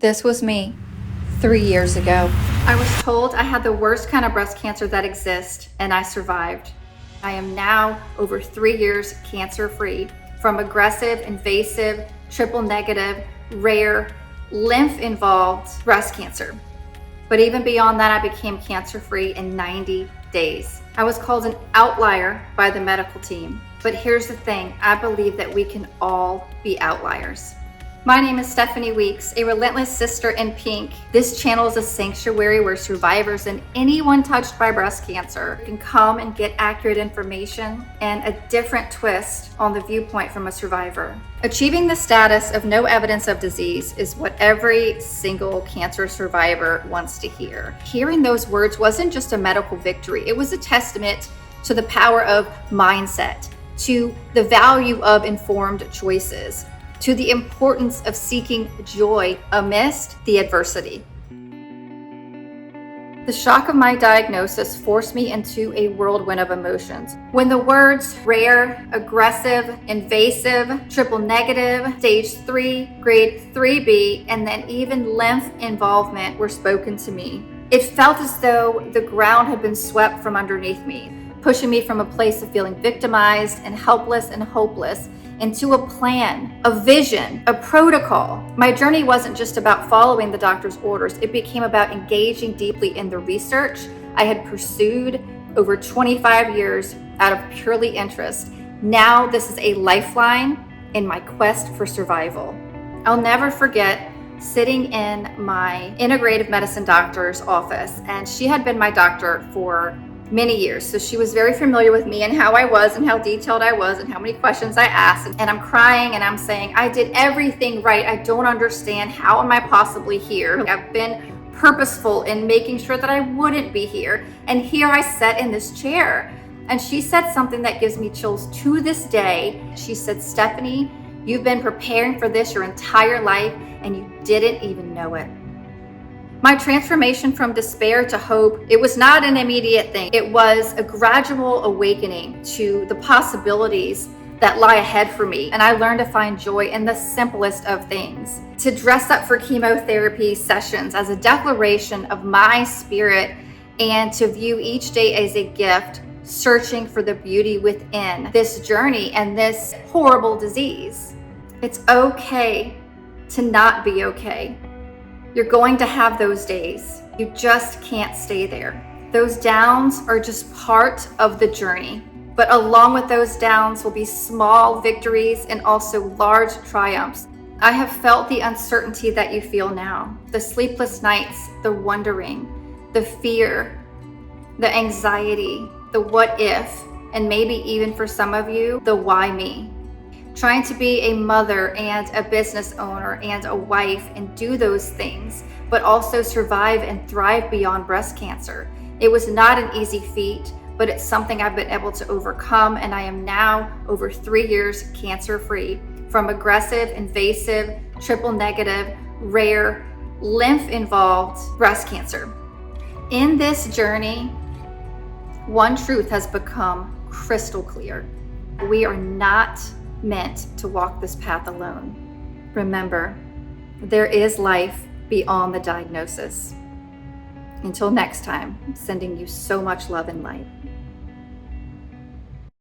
This was me 3 years ago. I was told I had the worst kind of breast cancer that exists, and I survived. I am now over 3 years cancer-free from aggressive, invasive, triple negative, rare, lymph-involved breast cancer. But even beyond that, I became cancer-free in 90 days. I was called an outlier by the medical team. But here's the thing, I believe that we can all be outliers. My name is Stephanie Weeks, a relentless sister in pink. This channel is a sanctuary where survivors and anyone touched by breast cancer can come and get accurate information and a different twist on the viewpoint from a survivor. Achieving the status of no evidence of disease is what every single cancer survivor wants to hear. Hearing those words wasn't just a medical victory, it was a testament to the power of mindset, to the value of informed choices, to the importance of seeking joy amidst the adversity. The shock of my diagnosis forced me into a whirlwind of emotions. When the words rare, aggressive, invasive, triple negative, stage 3, grade 3B, and then even lymph involvement were spoken to me, it felt as though the ground had been swept from underneath me, pushing me from a place of feeling victimized and helpless and hopeless into a plan, a vision, a protocol. My journey wasn't just about following the doctor's orders. It became about engaging deeply in the research I had pursued over 25 years out of purely interest. Now this is a lifeline in my quest for survival. I'll never forget sitting in my integrative medicine doctor's office, and she had been my doctor for many years. So she was very familiar with me and how I was and how detailed I was and how many questions I asked. And I'm crying and I'm saying, I did everything right. I don't understand. How am I possibly here? I've been purposeful in making sure that I wouldn't be here. And here I sat in this chair. And she said something that gives me chills to this day. She said, Stephanie, you've been preparing for this your entire life and you didn't even know it. My transformation from despair to hope, it was not an immediate thing. It was a gradual awakening to the possibilities that lie ahead for me. And I learned to find joy in the simplest of things. To dress up for chemotherapy sessions as a declaration of my spirit and to view each day as a gift, searching for the beauty within this journey and this horrible disease. It's okay to not be okay. You're going to have those days. You just can't stay there. Those downs are just part of the journey. But along with those downs will be small victories and also large triumphs. I have felt the uncertainty that you feel now. The sleepless nights, the wondering, the fear, the anxiety, the what if, and maybe even for some of you, the why me. Trying to be a mother and a business owner and a wife and do those things, but also survive and thrive beyond breast cancer. It was not an easy feat, but it's something I've been able to overcome, and I am now over 3 years cancer-free from aggressive, invasive, triple negative, rare, lymph-involved breast cancer. In this journey, one truth has become crystal clear. We are not meant to walk this path alone. Remember, there is life beyond the diagnosis. Until next time, I'm sending you so much love and light.